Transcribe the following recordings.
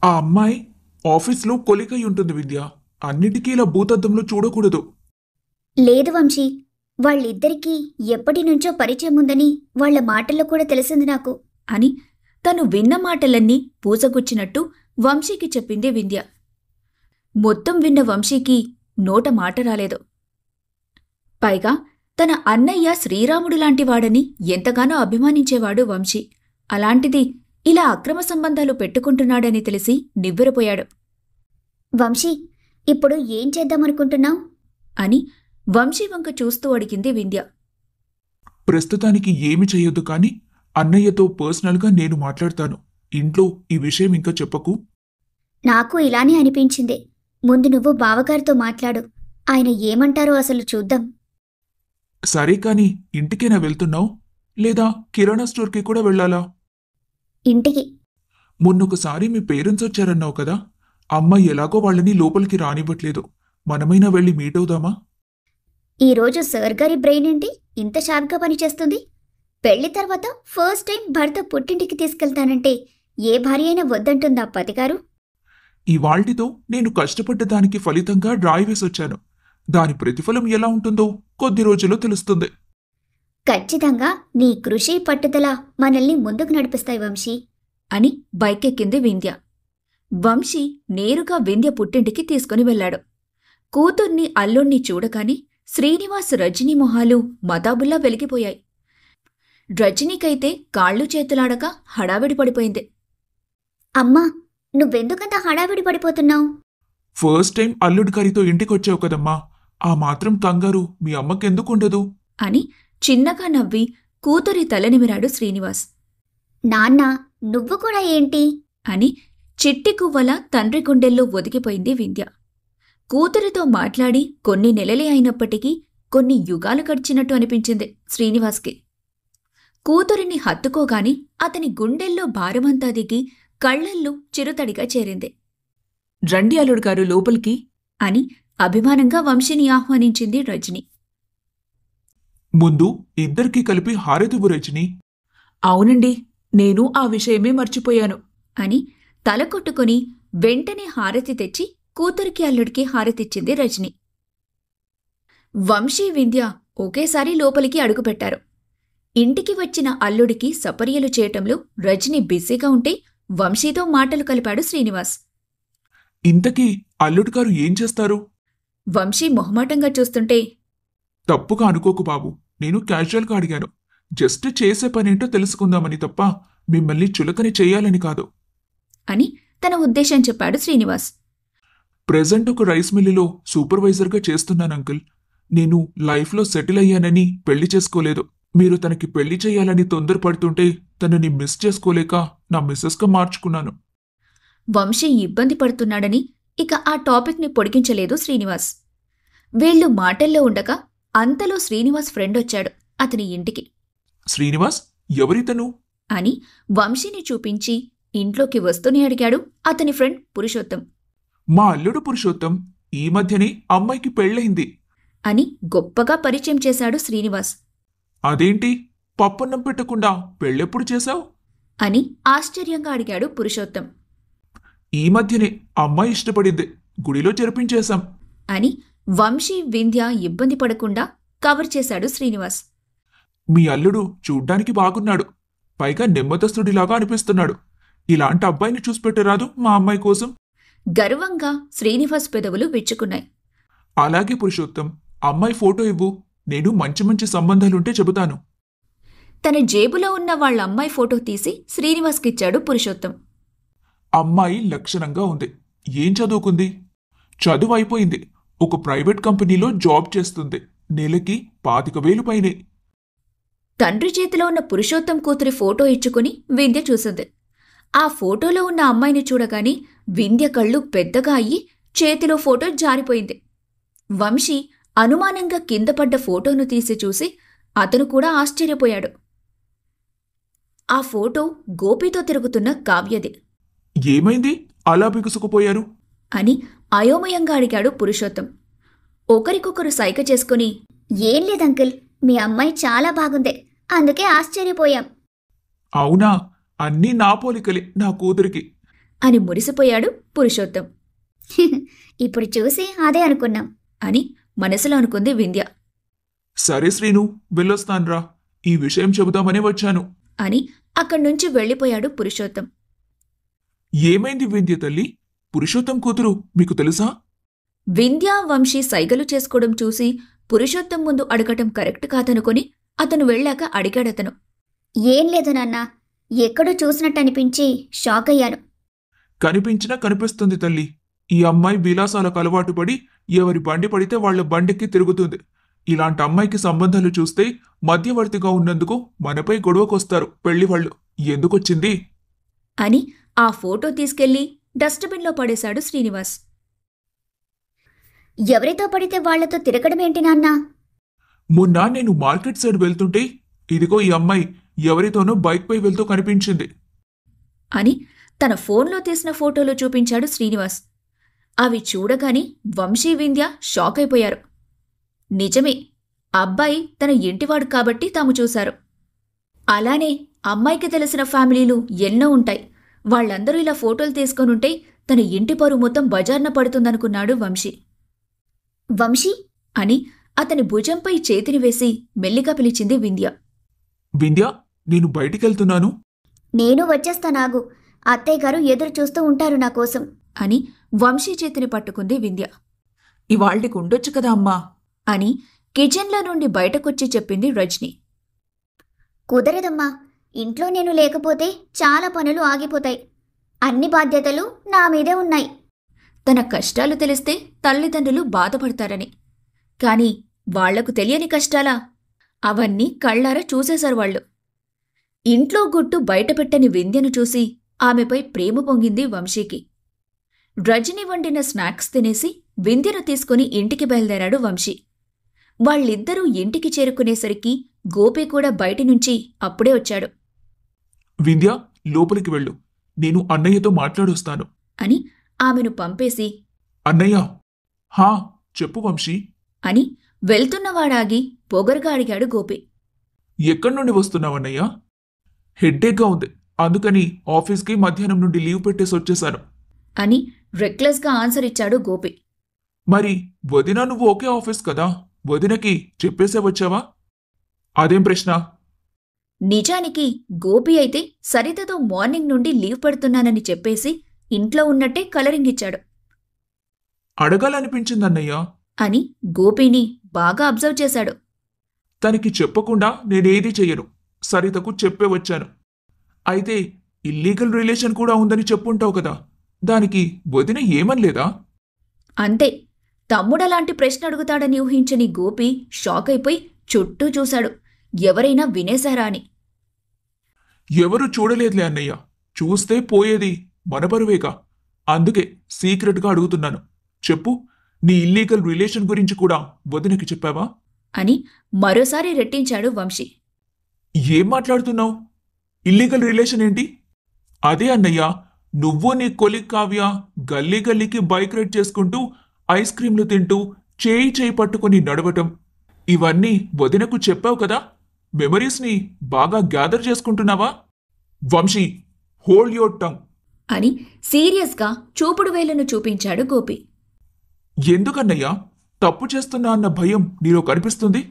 ఆ అమ్మాయి ఆఫీస్లో కొలికై ఉంటుంది విద్య. అన్నిటికీ ఇలా భూతద్దంలో చూడకూడదు. లేదు వంశీ, వాళ్ళిద్దరికీ ఎప్పటినుంచో పరిచయం ఉందని వాళ్ల మాటల్లో కూడా తెలిసింది నాకు అని తను విన్న మాటలన్నీ పూసగుచ్చినట్టు వంశీకి చెప్పింది వింధ్య. మొత్తం విన్న వంశీకి నోట మాట రాలేదు. పైగా తన అన్నయ్య శ్రీరాముడు లాంటివాడని ఎంతగానో అభిమానించేవాడు వంశీ. అలాంటిది ఇలా అక్రమ సంబంధాలు పెట్టుకుంటున్నాడని తెలిసి నివ్వెరపోయాడు. వంశీ, ఇప్పుడు ఏం చేద్దామనుకుంటున్నావు అని వంశీ వంక చూస్తూ అడిగింది వింధ్య. ప్రస్తుతానికి ఏమి చెయ్యొద్దు, కానీ అన్నయ్యతో పర్సనల్గా నేను మాట్లాడతాను. ఇంట్లో ఈ విషయం ఇంకా చెప్పకు. నాకు ఇలానే అనిపించింది. ముందు నువ్వు బావగారితో మాట్లాడు. ఆయన ఏమంటారో అసలు చూద్దాం. సరే, కాని ఇంటికేనా వెళ్తున్నావు, లేదా కిరాణా స్టోర్కి కూడా వెళ్ళాలా? ఇంటికి. మొన్నొకసారి మీ పేరెంట్స్ వచ్చారన్నావు కదా. అమ్మాయి ఎలాగో వాళ్ళని లోపలికి రానివ్వట్లేదు. మనమైనా వెళ్ళి మీట్ అవుదామా? ఈరోజు సార్ గారి బ్రెయిన్ ఏంటి ఇంత షార్ప్గా పనిచేస్తుంది? పెళ్లి తర్వాత ఫస్ట్ టైం భర్త పుట్టింటికి తీసుకెళ్తానంటే ఏ భార్య అయినా వద్దంటుందా పతిగారు? ఇవాళ్టితో నేను కష్టపడ్డ దానికి ఫలితంగా డ్రాయి వేసొచ్చాను. దాని ప్రతిఫలం ఎలా ఉంటుందో కొద్ది రోజుల్లో తెలుస్తుంది. ఖచ్చితంగా నీ కృషి పట్టుదల మనల్ని ముందుకు నడిపిస్తాయి వంశీ అని బైకెక్కింది వింధ్య. వంశీ నేరుగా వింధ్య పుట్టింటికి తీసుకుని వెళ్లాడు. కూతుర్ని అల్లుణ్ణి చూడగానే శ్రీనివాస్ రజనీ మొహాలు మతాబుల్లా వెలిగిపోయాయి. రజనీకైతే కాళ్ళు చేతులాడక హడావిడి పడిపోయింది. అమ్మా, నువ్వెందుకంత హడావిడి పడిపోతున్నావు? ఫస్ట్ టైం అల్లుడి గారితో ఇంటికొచ్చావు కదమ్మా, ఆ మాత్రం కంగారు మీ అమ్మకెందుకుండదు అని చిన్నగా నవ్వి కూతురి తలనిమిరాడు శ్రీనివాస్. నాన్నా, నువ్వు కూడా ఏంటి అని చిట్టి కువ్వల తండ్రి గుండెల్లో ఒదిగిపోయింది వింధ్య. కూతురితో మాట్లాడి కొన్ని నెలలే అయినప్పటికీ కొన్ని యుగాలు గడిచినట్టు అనిపించింది శ్రీనివాస్కి. కూతురిని హత్తుకోగాని అతని గుండెల్లో భారమంతా దిగి కళ్లల్లో చిరుతడిగా చేరింది. రండి అల్లుడుగారు లోపలికి అని అభిమానంగా వంశీని ఆహ్వానించింది రజని. ముందు ఇద్దరికీ కలిపి హారతివ్వు రజని. అవునండి, నేను ఆ విషయమే మర్చిపోయాను అని తల కొట్టుకుని వెంటనే హారతి తెచ్చి కూతురికి అల్లుడికి హారతిచ్చింది రజని. వంశీ వింధ్య ఒకేసారి లోపలికి అడుగుపెట్టారు. ఇంటికి వచ్చిన అల్లుడికి సపర్యలు చేయటంలో రజని బిజీగా ఉంటే వంశీతో మాటలు కలిపాడు శ్రీనివాస్. ఇంతకీ అల్లుడు గారు ఏం చేస్తారు? వంశీ మొహమాటంగా చూస్తుంటే, తప్పుగా అనుకోకు బాబు, నేను క్యాజువల్గా అడిగాను. జస్ట్ చేసే పనేంటో తెలుసుకుందామని తప్ప మిమ్మల్ని చులకని చెయ్యాలని కాదు అని తన ఉద్దేశం చెప్పాడు శ్రీనివాస్. ప్రెజెంట్ ఒక రైస్ మిల్లులో సూపర్వైజర్గా చేస్తున్నాను అంకుల్. నేను లైఫ్లో సెటిల్ అయ్యానని పెళ్లి చేసుకోలేదు. మీరు తనకి పెళ్లి చేయాలని తొందరపడుతుంటే తనని మిస్ చేసుకోలేక నా మిస్సెస్గా మార్చుకున్నాను. వంశీ ఇబ్బంది పడుతున్నాడని ఇక ఆ టాపిక్ని పొడిగించలేదు శ్రీనివాస్. వీళ్లు మాటల్లో ఉండగా అంతలో శ్రీనివాస్ ఫ్రెండ్ వచ్చాడు అతని ఇంటికి. శ్రీనివాస్, ఎవరితను అని వంశీని చూపించి ఇంట్లోకి వస్తూనే అడిగాడు అతని ఫ్రెండ్ పురుషోత్తం. మా అల్లుడు పురుషోత్తం. ఈ మధ్యనే అమ్మాయికి పెళ్ళయింది అని గొప్పగా పరిచయం చేశాడు శ్రీనివాస్. అదేంటి, పప్పన్నం పెట్టకుండా పెళ్ళెప్పుడు చేశావు అని ఆశ్చర్యంగా అడిగాడు పురుషోత్తం. ఈ మధ్యనే అమ్మాయి ఇష్టపడింది, గుడిలో జరిపించేశాం అని వంశీ వింధ్య ఇబ్బంది పడకుండా కవర్ చేశాడు శ్రీనివాస్. మీ అల్లుడు చూడ్డానికి బాగున్నాడు, పైగా నెమ్మదస్తుడిలాగా అనిపిస్తున్నాడు. ఇలాంటి అబ్బాయిని చూసిపెట్టరాదు మా అమ్మాయి కోసం? గర్వంగా శ్రీనివాస్ పెదవులు విచ్చుకున్నాయి. అలాగే పురుషోత్తం, అమ్మాయి ఫోటో ఇవ్వు, నేను మంచి మంచి సంబంధాలుంటే చెబుతాను. తన జేబులో ఉన్న వాళ్ళ అమ్మాయి ఫోటో తీసి శ్రీనివాస్కిచ్చాడు పురుషోత్తం. అమ్మాయి లక్షణంగా ఉంది. ఏం చదువుకుంది? చదువు అయిపోయింది. ఒక ప్రైవేట్ కంపెనీలో జాబ్ చేస్తుంది. నెలకి 25,000 పైనే. తండ్రి చేతిలో ఉన్న పురుషోత్తం కూతురి ఫోటో ఇచ్చుకుని వింధ్య చూసింది. ఆ ఫోటోలో ఉన్న అమ్మాయిని చూడగానే వింధ్య కళ్ళు పెద్దగా అయ్యి చేతిలో ఫోటో జారిపోయింది. వంశీ అనుమానంగా కిందపడ్డ ఫోటోను తీసి చూసి అతను కూడా ఆశ్చర్యపోయాడు. ఆ ఫోటో గోపితో తిరుగుతున్న కావ్యది. ఏమైంది, అలా బిగుసుకుపోయారు అని అయోమయంగా అడిగాడు పురుషోత్తం. ఒకరికొకరు సైగ చేసుకుని, ఏం లేదంకుల్, మీ అమ్మాయి చాలా బాగుంది, అందుకే ఆశ్చర్యపోయాం. అవునా, అన్నీ నా పోలికలే నా కూతురికి అని మురిసిపోయాడు పురుషోత్తం. ఇప్పుడు చూసి అదే అనుకున్నాం అని మనసులో అనుకుంది వింధ్య. సరే శ్రీను, వెళ్ళొస్తాన్రా. ఈ విషయం చెబుదామనే వచ్చాను. అని అక్కడ్నుంచి వెళ్ళిపోయాడు పురుషోత్తం. ఏమైంది వింధ్య తల్లి? పురుషోత్తం కూతురు మీకు తెలుసా? వింధ్య, వంశీ సైగలు చేసుకోవడం చూసి పురుషోత్తం ముందు అడగటం కరెక్ట్ కాదనుకొని అతను వెళ్ళాక అడిగాడతను. ఏం లేదు నాన్న, ఎక్కడో చూసినట్టు అనిపించి షాక్ అయ్యాను. కనిపించినా కనిపిస్తుంది తల్లి. ఈ అమ్మాయి విలాసాలకు అలవాటు పడి ఎవరి బండి పడితే వాళ్ల బండికి తిరుగుతుంది. ఇలాంటి అమ్మాయికి సంబంధాలు చూస్తే మధ్యవర్తిగా ఉన్నందుకు మనపై గొడవకొస్తారు పెళ్లివాళ్లు. ఎందుకొచ్చింది అని ఆ ఫోటో తీసుకెళ్లి డస్ట్బిన్లో పడేశాడు శ్రీనివాస్. ఎవరితో పడితే వాళ్లతో తిరగడమేంటి నాన్నా? మొన్న నేను మార్కెట్ సైడ్ వెళ్తుంటే ఇదిగో ఈ అమ్మాయి ఎవరితోనో బైక్పై వెళ్తూ కనిపించింది అని తన ఫోన్లో తీసిన ఫోటోలు చూపించాడు శ్రీనివాస్. అవి చూడగానే వంశీ, వింధ్య షాక్ అయిపోయారు. నిజమే, అబ్బాయి తన ఇంటివాడు కాబట్టి తాము చూశారు. అలానే అమ్మాయికి తెలిసిన ఫ్యామిలీలు ఎన్నో ఉంటాయి. వాళ్లందరూ ఇలా ఫోటోలు తీసుకొనుంటే తన ఇంటి పరువు మొత్తం బజార్న పడుతుందనుకున్నాడు వంశీ. వంశీ అని అతని భుజంపై చేతిని వేసి మెల్లిగా పిలిచింది వింధ్య. వింధ్య, నేను బయటికెళ్తున్నాను. నేను వచ్చేస్తానాగు. అత్తయ్య గారు ఎదురు చూస్తూ ఉంటారు నా కోసం అని వంశీ చేతిని పట్టుకుంది వింధ్య. ఇవాళ్టికి ఉండొచ్చు కదా అమ్మా అని కిచెన్లో నుండి బయటకొచ్చి చెప్పింది రజని. కుదరదమ్మా, ఇంట్లో నేను లేకపోతే చాలా పనులు ఆగిపోతాయి. అన్ని బాధ్యతలు నా మీదే ఉన్నాయి. తన కష్టాలు తెలిస్తే తల్లిదండ్రులు బాధపడతారని. కాని వాళ్లకు తెలియని కష్టాలా? అవన్నీ కళ్ళారా చూసేశారు వాళ్ళు. ఇంట్లో గుట్టు బయటపెట్టని వింధ్యను చూసి ఆమెపై ప్రేమ పొంగింది వంశీకి. రజని వండిన స్నాక్స్ తినేసి వింధ్యను తీసుకుని ఇంటికి బయలుదేరాడు వంశీ. వాళ్ళిద్దరూ ఇంటికి చేరుకునేసరికి గోపి కూడా బయటినుంచి అప్పుడే వచ్చాడు. వింధ్య, లోపలికి వెళ్ళు. నేను అన్నయ్యతో మాట్లాడొస్తాను అని ఆమెను పంపేసి, అన్నయ్య. హా, చెప్పు వంశీ. అని వెళ్తున్నవాడాగి పొగరుగా అడిగాడు గోపి. ఎక్కడి నుండి వస్తున్నావన్నయ్యా? హెడ్డేక్గా ఉంది, అందుకని ఆఫీస్కి మధ్యాహ్నం నుండి లీవ్ పెట్టేసి వచ్చేశాను అని రెక్లెస్గా ఆన్సర్ ఇచ్చాడు గోపి. మరి వదిన నువ్వు ఒకే ఆఫీస్ కదా, వదినకి చెప్పేసే వచ్చావా? అదేం ప్రశ్న? నిజానికి గోపి అయితే సరితతో మార్నింగ్ నుండి లీవ్ పెడుతున్నానని చెప్పేసి ఇంట్లో ఉన్నట్టే కలరింగ్ ఇచ్చాడు. అడగాలనిపించిందన్నయ్యా అని గోపిని బాగా అబ్జర్వ్ చేశాడు. తనకి చెప్పకుండా నేనేది చెయ్యను, సరితకు చెప్పే వచ్చాను. అయితే ఇల్లీగల్ రిలేషన్ కూడా ఉందని చెప్పుంటావు కదా, దానికి వదిన ఏమనలేదా? అంతే. తమ్ముడలాంటి ప్రశ్న అడుగుతాడని ఊహించని గోపి షాక్ అయిపోయి చుట్టూ చూశాడు, ఎవరైనా వినేశారా అని. ఎవరూ చూడలేదులే అన్నయ్య, చూస్తే పోయేది మన బరువేగా. అందుకే సీక్రెట్గా అడుగుతున్నాను. చెప్పు, నీ ఇల్లీగల్ రిలేషన్ గురించి కూడా వదినకి చెప్పావా? అని మరోసారి రెట్టించాడు వంశీ. ఏం మాట్లాడుతున్నావు? ఇల్లీగల్ రిలేషన్ ఏంటి? అదే అన్నయ్య, నువ్వు నీ కొలిగ్ కావ్య గల్లీ గల్లీకి బైక్ రైడ్ చేసుకుంటూ ఐస్ క్రీంలు తింటూ చేయి పట్టుకుని నడవటం, ఇవన్నీ వదినకు చెప్పావు కదా. మెమరీస్ని బాగా గ్యాదర్ చేసుకుంటున్నావా? వంశీ, హోల్డ్ యువర్ టంగ్ అని సీరియస్గా చూపుడు వేలును చూపించాడు గోపి. ఎందుకన్నయ్యా తప్పు చేస్తున్నా అన్న భయం నీలో కనిపిస్తుంది?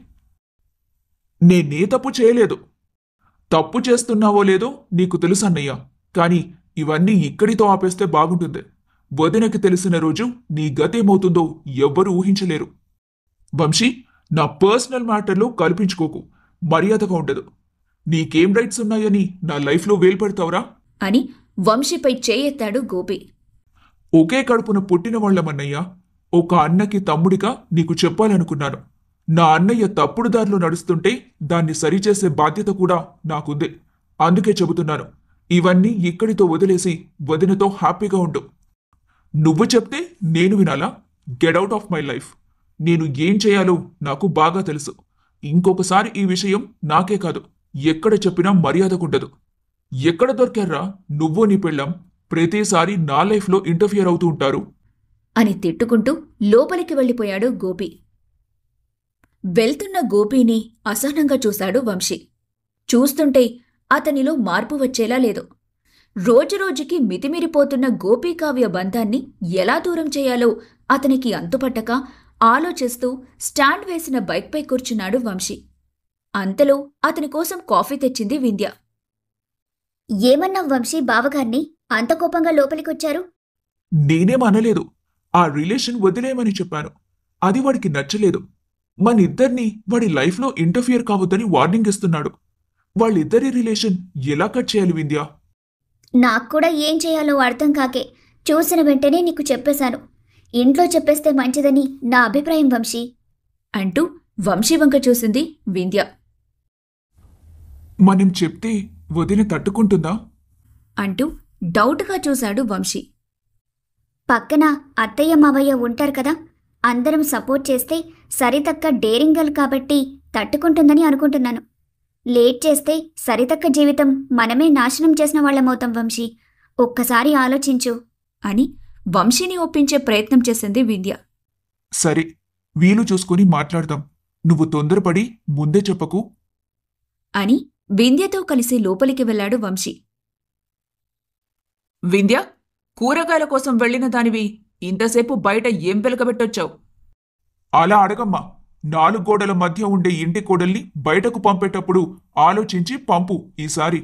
నేనే తప్పు చేయలేదు. తప్పు చేస్తున్నావో లేదో నీకు తెలుసు అన్నయ్య, కానీ ఇవన్నీ ఇక్కడితో ఆపేస్తే బాగుంటుంది. వదినకి తెలిసిన రోజు నీ గతేమవుతుందో ఎవ్వరూ ఊహించలేరు. వంశీ, నా పర్సనల్ మ్యాటర్లో కల్పించుకోకు, మర్యాదగా ఉండదు. నీకేం రైట్స్ ఉన్నాయని నా లైఫ్లో వేలు పెడతావురా? అని వంశీపై చేయెత్తాడు గోపి. ఒకే కడుపున పుట్టిన వాళ్ళమన్నయ్యా. ఒక అన్నకి తమ్ముడిగా నీకు చెప్పాలనుకున్నాను. నా అన్నయ్య తప్పుడు దారిలో నడుస్తుంటే దాన్ని సరిచేసే బాధ్యత కూడా నాకుంది. అందుకే చెబుతున్నాను, ఇవన్నీ ఇక్కడితో వదిలేసి వదినతో హ్యాపీగా ఉండు. నువ్వు చెప్తే నేను వినాలా? Get out of my life. నేను ఏం చేయాలో నాకు బాగా తెలుసు. ఇంకొకసారి ఈ విషయం నాకే కాదు, ఎక్కడ చెప్పినా మర్యాదకుండదు. ఎక్కడ దొరికారా నువ్వు నీ పెళ్ళాం? ప్రతిసారి నా లైఫ్లో ఇంటర్ఫియర్ అవుతూ ఉంటారు అని తిట్టుకుంటూ లోపలికి వెళ్ళిపోయాడు గోపి. వెళ్తున్న గోపీని అసహనంగా చూశాడు వంశీ. చూస్తుంటే అతనిలో మార్పు వచ్చేలా లేదు. రోజురోజుకి మితిమిరిపోతున్న గోపీకావ్య బంధాన్ని ఎలా దూరం చేయాలో అతనికి అంతుపట్టక ఆలోచిస్తూ స్టాండ్ వేసిన బైక్పై కూర్చున్నాడు వంశీ. అంతలో అతని కోసం కాఫీ తెచ్చింది వింధ్య. ఏమన్నావు వంశీ బావగారిని అంత కోపంగా లోపలికొచ్చారు? నేనేం అనలేదు. ఆ రిలేషన్ వదిలేయమని చెప్పాను. అది వాడికి నచ్చలేదు. మనిద్దరినీ వాడి లైఫ్లో ఇంటర్ఫియర్ కావద్దని వార్నింగ్ ఇస్తున్నాడు. వాళ్ళిద్దరి రిలేషన్ ఎలా కట్ చేయాలి వింధ్య? నాకు కూడా ఏం చేయాలో అర్థం కాకే చూసిన వెంటనే నీకు చెప్పేశాను. ఇంట్లో చెప్పేస్తే మంచిదని నా అభిప్రాయం వంశీ అంటూ వంశీ వంక చూసింది వింధ్య. మనం చెప్తే వదిన తట్టుకుంటుందా అంటూ డౌట్గా చూశాడు వంశీ. పక్కన అత్తయ్య మావయ్య ఉంటారు కదా, అందరం సపోర్ట్ చేస్తే సరితక్క డేరింగ్ గర్ల్ కాబట్టి తట్టుకుంటుందని అనుకుంటున్నాను. లేట్ చేస్తే సరితక్క జీవితం మనమే నాశనం చేసిన వాళ్ళమవుతాం వంశీ. ఒక్కసారి ఆలోచించు అని వంశీని ఒప్పించే ప్రయత్నం చేసింది వింధ్య. సరే, వీలు చూసుకుని మాట్లాడదాం. నువ్వు తొందరపడి ముందే చెప్పకు అని వింధ్యతో కలిసి లోపలికి వెళ్లాడు వంశీ. వింధ్య, కూరగాయల కోసం వెళ్లిన దానివి ఇంతసేపు బయట ఏం వెలకబెట్టొచ్చావు? అలా అడగమ్మా. 4 గోడల మధ్య ఉండే ఇంటి కోడల్ని బయటకు పంపేటప్పుడు ఆలోచించి పంపు. ఈసారి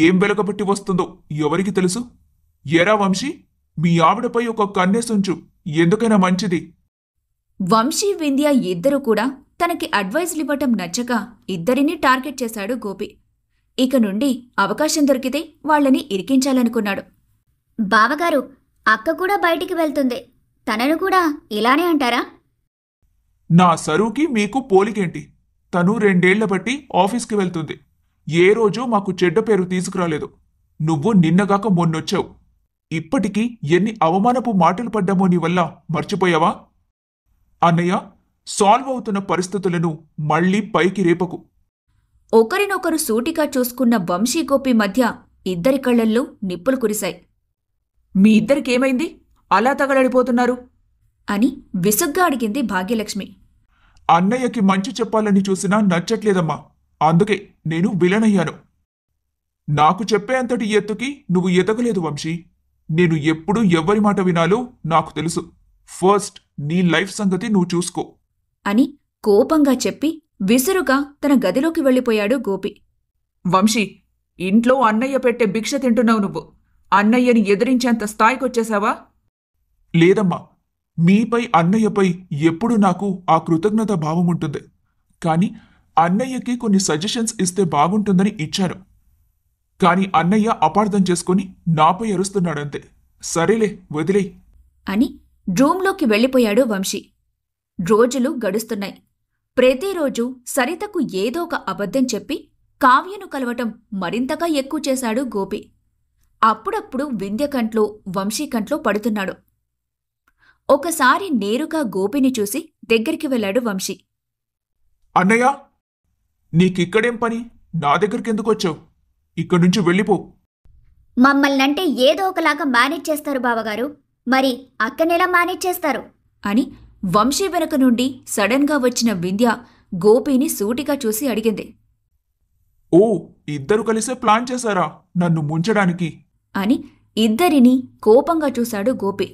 ఏం వెలకబెట్టి వస్తుందో ఎవరికి తెలుసు? ఎరా వంశీ, మీ ఆవిడపై ఒక కన్నేసుంచు, ఎందుకైనా మంచిది. వంశీ వింధ్య ఇద్దరూ కూడా తనకి అడ్వైజ్లివ్వటం నచ్చక ఇద్దరినీ టార్గెట్ చేశాడు గోపి. ఇక నుండి అవకాశం దొరికితే వాళ్లని ఇరికించాలనుకున్నాడు. బావగారు, అక్క కూడా బయటికి వెళ్తుంది, తనను కూడా ఇలానే అంటారా? నా సరువుకి మీకు పోలికేంటి? తను 2 ఏళ్ల బట్టి ఆఫీస్కి వెళ్తుంది. ఏ రోజు మాకు చెడ్డ పేరు తీసుకురాలేదు. నువ్వు నిన్నగాక మొన్నొచ్చావు. ఇప్పటికీ ఎన్ని అవమానపు మాటలు పడ్డామో నీ వల్ల మర్చిపోయావా? అన్నయ్య, సాల్వ్ అవుతున్న పరిస్థితులను మళ్లీ పైకి రేపకు. ఒకరినొకరు సూటిగా చూసుకున్న వంశీ గోపి మధ్య ఇద్దరి కళ్లల్లో నిప్పులు కురిశాయి. మీ ఇద్దరికేమైంది? అలా తగలడిపోతున్నారు అని విసుగ్గా అడిగింది భాగ్యలక్ష్మి. అన్నయ్యకి మంచి చెప్పాలని చూసినా నచ్చట్లేదమ్మా. అందుకే నేను విలనయ్యాను. నాకు చెప్పేంతటి ఎత్తుకి నువ్వు ఎదగలేదు వంశీ. నేను ఎప్పుడు ఎవ్వరి మాట వినాలో నాకు తెలుసు. ఫస్ట్ నీ లైఫ్ సంగతి నువ్వు చూసుకో అని కోపంగా చెప్పి విసురుగా తన గదిలోకి వెళ్ళిపోయాడు గోపి. వంశీ, ఇంట్లో అన్నయ్య పెట్టే భిక్ష తింటున్నావు నువ్వు. అన్నయ్యని ఎదిరించేంత స్థాయికొచ్చేశావా? లేదమ్మా, మీపై అన్నయ్యపై ఎప్పుడు నాకు ఆ కృతజ్ఞత భావం ఉంటుంది. కాని అన్నయ్యకి కొన్ని సజెషన్స్ ఇస్తే బాగుంటుందని ఇచ్చాను. కాని అన్నయ్య అపార్థం చేసుకుని నాపై అరుస్తున్నాడంతే. సరేలే, వదిలేయ్ అని రూంలోకి వెళ్ళిపోయాడు వంశీ. రోజులు గడుస్తున్నాయి. ప్రతిరోజు సరితకు ఏదో ఒక అబద్ధం చెప్పి కావ్యను కలవటం మరింతగా ఎక్కువ చేశాడు గోపి. అప్పుడప్పుడు వింధ్య కంట్లో వంశీ కంట్లో పడుతున్నాడు. ఒకసారి నేరుగా గోపిని చూసి దగ్గరికి వెళ్లాడు వంశీ. అన్నయ్య, నీకిక్కడేం పని? నా దగ్గరికెందుకొచ్చావు? ఇక్కడ్నుంచి వెళ్ళిపో. మమ్మల్నంటే ఏదో ఒకలాగా మేనేజ్ చేస్తారు బావగారు, మరి అక్కనెలా మేనేజ్ చేస్తారు? అని వంశీ వెనక నుండి సడన్గా వచ్చిన వింధ్య గోపిని సూటిగా చూసి అడిగింది. ఓ, ఇద్దరు కలిసే ప్లాన్ చేశారా నన్ను ముంచడానికి? అని ఇద్దరినీ కోపంగా చూశాడు గోపి.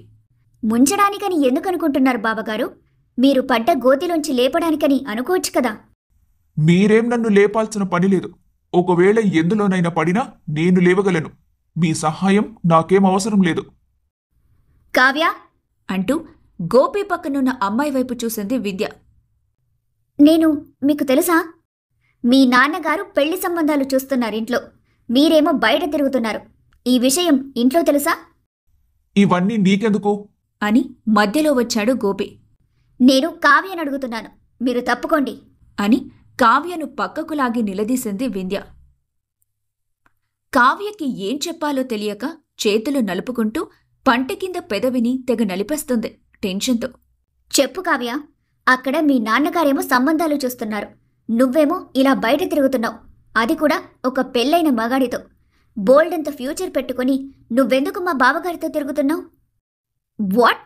ముంచడానికని ఎందుకనుకుంటున్నారు బావగారు? మీరు పడ్డ గోతిలోంచి లేపడానికని అనుకోవచ్చు కదా. మీరేం నన్ను లేపాల్సిన పనిలేదు. ఒకవేళ ఎందులోనైనా పడినా నేను లేవగలను. మీ సహాయం నాకేం అవసరం లేదు. కావ్య అంటూ గోపి పక్కనున్న అమ్మాయి వైపు చూసింది వింధ్య. నేను మీకు తెలుసా? మీ నాన్నగారు పెళ్లి సంబంధాలు చూస్తున్నారింట్లో, మీరేమో బయట తిరుగుతున్నారు. ఈ విషయం ఇంట్లో తెలుసా? ఇవన్నీ నీకెందుకు? అని మధ్యలో వచ్చాడు గోపి. నేను కావ్యని అడుగుతున్నాను, మీరు తప్పుకోండి అని కావ్యను పక్కకు లాగి నిలదీసింది వింధ్య. కావ్యకి ఏం చెప్పాలో తెలియక చేతులు నలుపుకుంటూ పంట కింద పెదవిని తెగ నలిపేస్తుంది టెన్షన్తో. చెప్పు కావ్య, అక్కడ మీ నాన్నగారేమో సంబంధాలు చూస్తున్నారు, నువ్వేమో ఇలా బయట తిరుగుతున్నావు, అది కూడా ఒక పెళ్ళైన మగాడితో. బోల్డంత ఫ్యూచర్ పెట్టుకుని నువ్వెందుకు మా బావగారితో తిరుగుతున్నావు? వాట్?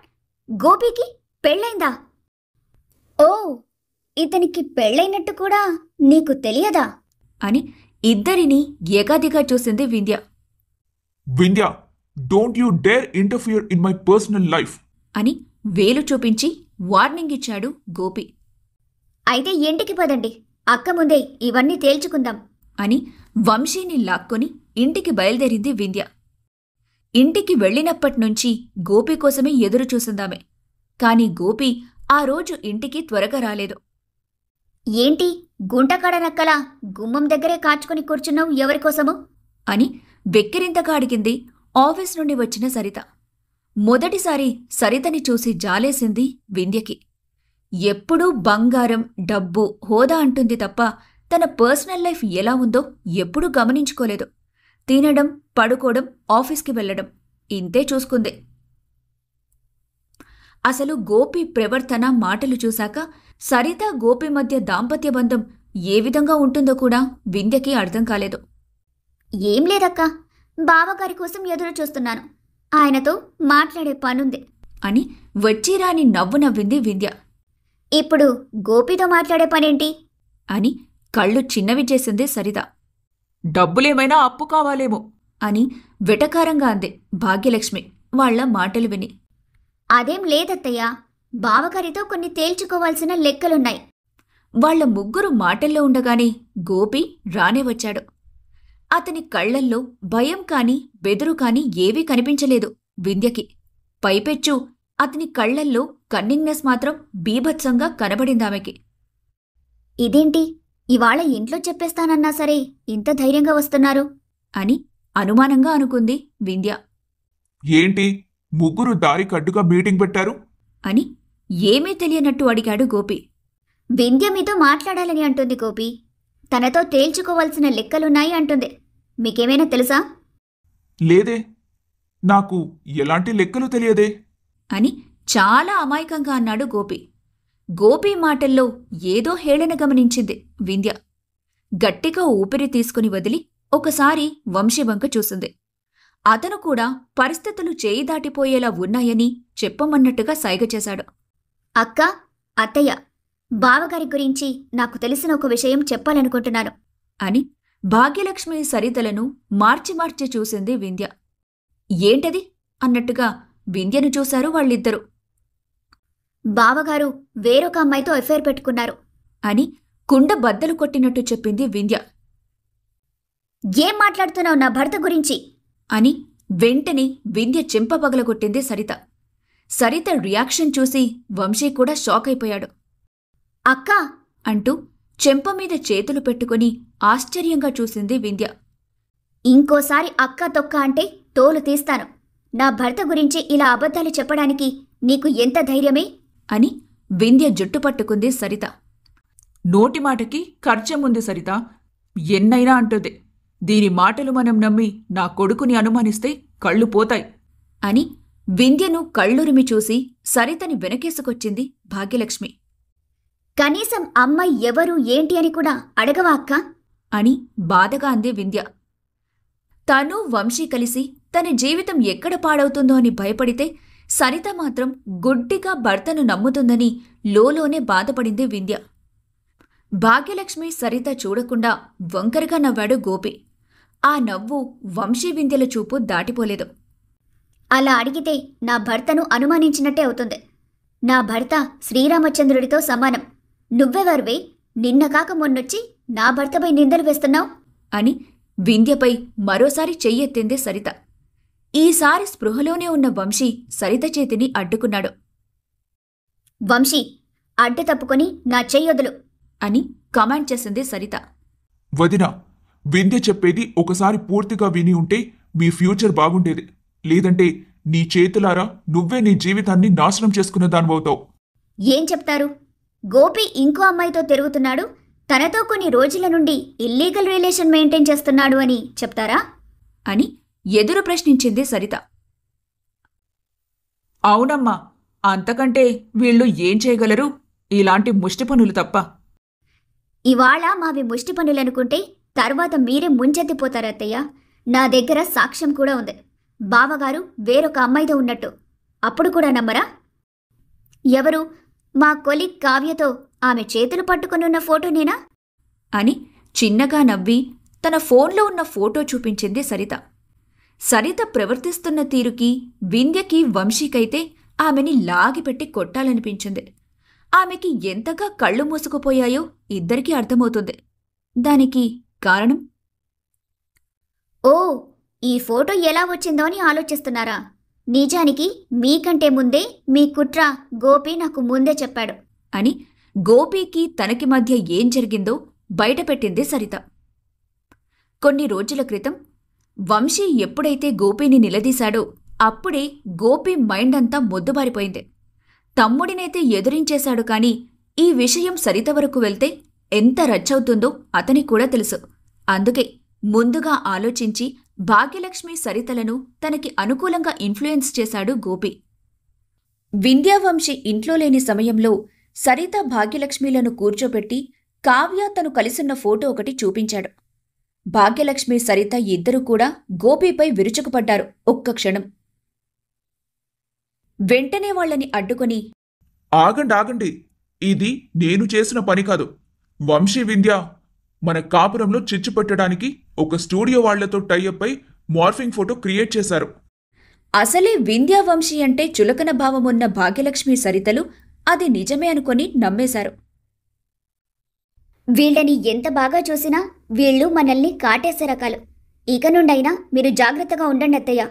గోపికి పెళ్ళైందా? ఓ, ఇతనికి పెళ్ళైనట్టు కూడా నీకు తెలియదా? అని ఇద్దరినీ ఏకాదిగా చూసింది Vindhya. Vindhya, don't you dare interfere in my personal life అని వేలు చూపించి వార్నింగ్ ఇచ్చాడు గోపి. అయితే ఇంటికి పదండి, అక్క ముందే ఇవన్నీ తేల్చుకుందాం అని వంశీని లాక్కొని ఇంటికి బయలుదేరింది వింధ్య. ఇంటికి వెళ్ళినప్పట్నుంచి గోపి కోసమే ఎదురు చూసిందామె. కాని గోపి ఆ రోజు ఇంటికి త్వరగా రాలేదు. ఏంటి గుంటకాడ నక్కలా గుమ్మం దగ్గరే కాచుకుని కూర్చున్నావు ఎవరికోసము అని వెక్కిరింతగా అడిగింది ఆఫీస్ నుండి వచ్చిన సరిత. మొదటిసారి సరితని చూసి జాలేసింది వింధ్యకి. ఎప్పుడూ బంగారం, డబ్బు, హోదా అంటుంది తప్ప తన పర్సనల్ లైఫ్ ఎలా ఉందో ఎప్పుడూ గమనించుకోలేదు. తినడం, పడుకోవడం, ఆఫీస్కి వెళ్లడం ఇంతే చూసుకుంది. అసలు గోపి ప్రవర్తన, మాటలు చూశాక సరిత, గోపి మధ్య దాంపత్య బంధం ఏ విధంగా ఉంటుందో కూడా వింధ్యకి అర్థం కాలేదు. ఏం లేదక్కా, బావగారి కోసం ఎదురు చూస్తున్నాను, ఆయనతో మాట్లాడే పనుంది అని వచ్చిరాని నవ్వు నవ్వింది వింధ్య. ఇప్పుడు గోపితో మాట్లాడే పనేంటి అని కళ్ళు చిన్నవి చేసింది సరిత. డబ్బులేమైనా అప్పు కావాలేమో అని వెటకారంగా అంది భాగ్యలక్ష్మి వాళ్ల మాటలు విని. అదేం లేదత్తయ్యా, బావగారితో కొన్ని తేల్చుకోవాల్సిన లెక్కలున్నాయి. వాళ్ల ముగ్గురు మాటల్లో ఉండగానే గోపి రానే వచ్చాడు. అతని కళ్లల్లో భయం కాని, బెదురు కాని ఏవీ కనిపించలేదు వింధ్యకి. పైపెచ్చు అతని కళ్లల్లో కన్నింగ్నెస్ మాత్రం బీభత్సంగా కనబడిందామెకి. ఇదేంటి, ఇవాళ ఇంట్లో చెప్పేస్తానన్నా సరే ఇంత ధైర్యంగా వస్తున్నారు అని అనుమానంగా అనుకుంది వింధ్య. ఏంటి, ముగ్గురు దారికి అడ్డుగా మీటింగ్ పెట్టారు అని ఏమీ తెలియనట్టు అడిగాడు గోపి. వింధ్య మీతో మాట్లాడాలని అంటుంది గోపి, తనతో తేల్చుకోవాల్సిన లెక్కలున్నాయి అంటుంది. మీకేమైనా తెలుసా? లేదే, నాకు ఎలాంటి లెక్కలు తెలియదే అని చాలా అమాయకంగా అన్నాడు గోపి. గోపి మాటల్లో ఏదో హేళన గమనించింది వింధ్య. గట్టిగా ఊపిరి తీసుకుని వదిలి ఒకసారి వంశీవంక చూసింది. అతను కూడా పరిస్థితులు చేయి దాటిపోయేలా ఉన్నాయని చెప్పమన్నట్టుగా సైగ చేశాడు. అక్క, అత్తయ్య, బావగారి గురించి నాకు తెలిసిన ఒక విషయం చెప్పాలనుకుంటున్నాను అని భాగ్యలక్ష్మి సరితలను మార్చి మార్చి చూసింది వింధ్య. ఏంటది అన్నట్టుగా వింధ్యను చూశారు వాళ్ళిద్దరూ. బావగారు వేరొక అమ్మాయితో ఎఫైర్ పెట్టుకున్నారు అని కుండ బద్దలు కొట్టినట్టు చెప్పింది వింధ్య. ఏం మాట్లాడుతున్నావు నా భర్త గురించి అని వెంటనే వింధ్య చెంప పగలగొట్టింది సరిత. సరిత రియాక్షన్ చూసి వంశీ కూడా షాక్ అయిపోయాడు. అక్కా అంటూ చెంపమీద చేతులు పెట్టుకుని ఆశ్చర్యంగా చూసింది వింధ్య. ఇంకోసారి అక్క తొక్క అంటే తోలు తీస్తాను. నా భర్త గురించి ఇలా అబద్ధాలు చెప్పడానికి నీకు ఎంత ధైర్యమే అని వింధ్య జుట్టు పట్టుకుంది సరిత. నోటి మాటకి ఖర్చముంది సరిత, ఎన్నైనా అంటుంది. దీని మాటలు మనం నమ్మి నా కొడుకుని అనుమానిస్తే కళ్ళు పోతాయి అని వింధ్యను కళ్ళురిమి చూసి సరితని వెనకేసుకొచ్చింది భాగ్యలక్ష్మి. కనీసం అమ్మాయి ఎవరు ఏంటి అని కూడా అడగవా అక్క అని బాధగా అంది వింధ్య. తను వంశీ కలిసి తన జీవితం ఎక్కడ పాడవుతుందో అని భయపడితే సరిత మాత్రం గుడ్డిగా భర్తను నమ్ముతుందని లోలోనే బాధపడింది వింధ్య. భాగ్యలక్ష్మి సరిత చూడకుండా వంకరగా నవ్వాడు గోపి. ఆ నవ్వు వంశీ వింధ్యల చూపు దాటిపోలేదు. అలా అడిగితే నా భర్తను అనుమానించినట్టే అవుతుంది. నా భర్త శ్రీరామచంద్రుడితో సమానం. నువ్వెవరివే నిన్న కాక మొన్నొచ్చి నా భర్తపై నిందలు వేస్తున్నావు అని వింధ్యపై మరోసారి చెయ్యెత్తింది సరిత. ఈసారి స్పృహలోనే ఉన్న వంశీ సరిత చేతిని అడ్డుకున్నాడు. వంశీ, అడ్డు తప్పుకొని నా చెయ్యొదులు అని కమాండ్ చేసింది సరిత. వదినా, వింధ్య చెప్పేది ఒకసారి పూర్తిగా విని ఉంటే మీ ఫ్యూచర్ బాగుండేది. లేదంటే నీ చేతులారా నువ్వే నీ జీవితాన్ని నాశనం చేసుకున్న దానివవుతావు. ఏం చెప్తారు? గోపి ఇంకో అమ్మాయితో తిరుగుతున్నాడు, తనతో కొన్ని రోజుల నుండి ఇల్లీగల్ రిలేషన్ మెయింటైన్ చేస్తున్నాడు అని చెప్తారా అని ఎదురు ప్రశ్నించింది సరిత. అవునమ్మా, అంతకంటే వీళ్ళు ఏం చేయగలరు? ఇలాంటి ముష్టి పనులు తప్ప. ఇవాళ మావి ముష్టి పనులనుకుంటే తర్వాత మీరే ముంచెత్తిపోతారత్తయ్య. నా దగ్గర సాక్ష్యం కూడా ఉంది. బావగారు వేరొక అమ్మాయితో ఉన్నట్టు. అప్పుడు కూడా నమ్మరా? ఎవరు? మా కొలీగ్ కావ్యతో ఆమె చేతులు పట్టుకునున్న ఫోటోనేనా అని చిన్నగా నవ్వి తన ఫోన్లో ఉన్న ఫోటో చూపించింది సరిత. సరిత ప్రవర్తిస్తున్న తీరుకి వింధ్యకి వంశీకైతే ఆమెని లాగిపెట్టి కొట్టాలనిపించింది. ఆమెకి ఎంతగా కళ్ళు మూసుకుపోయాయో ఇద్దరికీ అర్థమవుతుంది. దానికి కారణం, ఓ, ఈ ఫోటో ఎలా వచ్చిందో అని ఆలోచిస్తున్నారా? నిజానికి మీకంటే ముందే మీ కుట్ర గోపి నాకు ముందే చెప్పాడు అని గోపీకి తనకి మధ్య ఏం జరిగిందో బయటపెట్టింది సరిత. కొన్ని రోజుల క్రితం వంశీ ఎప్పుడైతే గోపీని నిలదీశాడో అప్పుడే గోపి మైండ్ అంతా మొద్దుబారిపోయింది. తమ్ముడినైతే ఎదురించేశాడు కాని ఈ విషయం సరిత వరకు వెళ్తే ఎంత రచ్చవుతుందో అతనికి కూడా తెలుసు. అందుకే ముందుగా ఆలోచించి భాగ్యలక్ష్మి సరితలను తనకి అనుకూలంగా ఇన్ఫ్లుయెన్స్ చేశాడు గోపి. వింధ్యావంశీ ఇంట్లో లేని సమయంలో సరిత భాగ్యలక్ష్మిలను కూర్చోపెట్టి కావ్య తను కలిసున్న ఫోటో ఒకటి చూపించాడు. భాగ్యలక్ష్మి సరిత ఇద్దరూ కూడా గోపీపై విరుచుకుపడ్డారు ఒక్క క్షణం. వెంటనే వాళ్లని అడ్డుకొని, ఆగండి, ఇది నేను చేసిన పని కాదు. వంశీ వింధ్య మన కాపురంలో చిచ్చు పెట్టడానికి ఒక స్టూడియో వాళ్లతో టైఅప్ అయి మార్ఫింగ్ ఫోటో క్రియేట్ చేశారు. అసలే వింధ్యావంశీ అంటే చులకన భావమున్న భాగ్యలక్ష్మి సరితలు అది నిజమే అనుకొని నమ్మేశారు. వీళ్ళని ఎంత బాగా చూసినా వీళ్ళు మనల్ని కాటేసే రకాలు. ఇక నుండైనా మీరు జాగ్రత్తగా ఉండండి అత్తయ్య.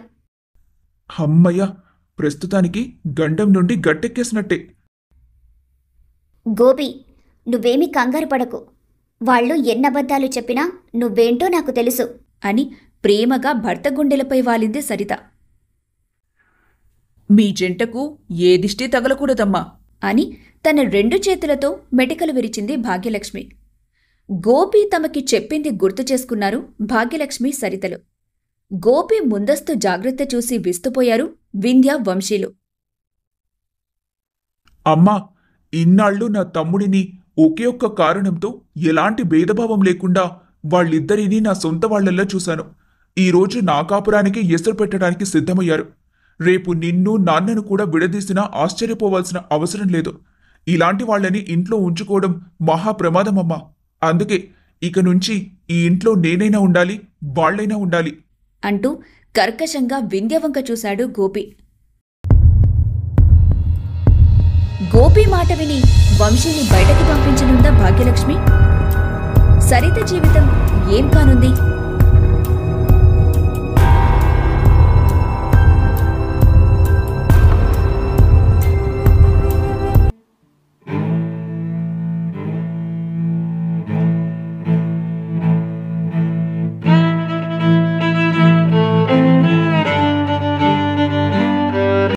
అమ్మయ్య, ప్రస్తుతానికి గండం నుండి గట్టెక్కేసినట్టే. గోపి, నువ్వేమీ కంగారు పడకు. వాళ్ళు ఎన్నబద్ధాలు చెప్పినా నువ్వేంటో నాకు తెలుసు అని ప్రేమగా భర్త గుండెలపై వాలింది సరిత. మీ జంటకు ఏ దిష్టి తగలకూడదమ్మా అని తన 2 చేతులతో మెటికలు విరిచింది భాగ్యలక్ష్మి. గోపి తమకి చెప్పింది గుర్తు చేసుకున్నారు భాగ్యలక్ష్మి సరితలు. గోపి ముందస్తు జాగ్రత్త చూసి విస్తుపోయారు వింధ్య వంశీలు. అమ్మా, ఇన్నాళ్ళు నా తమ్ముడిని ఒకే ఒక్క కారణంతో ఎలాంటి భేదభావం లేకుండా వాళ్ళిద్దరినీ నా సొంత వాళ్లల్లా చూశాను. ఈరోజు నా కాపురానికి ఎసరు పెట్టడానికి సిద్ధమయ్యారు. రేపు నిన్ను నాన్నను కూడా విడదీసినా ఆశ్చర్యపోవాల్సిన అవసరం లేదు. ఇలాంటి వాళ్లని ఇంట్లో ఉంచుకోవడం మహా ప్రమాదమమ్మా. అందుకే ఇక నుంచి ఈ ఇంట్లో నేనైనా ఉండాలి, వాళ్లైనా ఉండాలి అంటూ కర్కశంగా వింధ్యవంక చూశాడు గోపి. గోపి మాట విని వంశీని బయటకి పంపించనుందా భాగ్యలక్ష్మి? సరిత జీవితం ఏం కానుంది?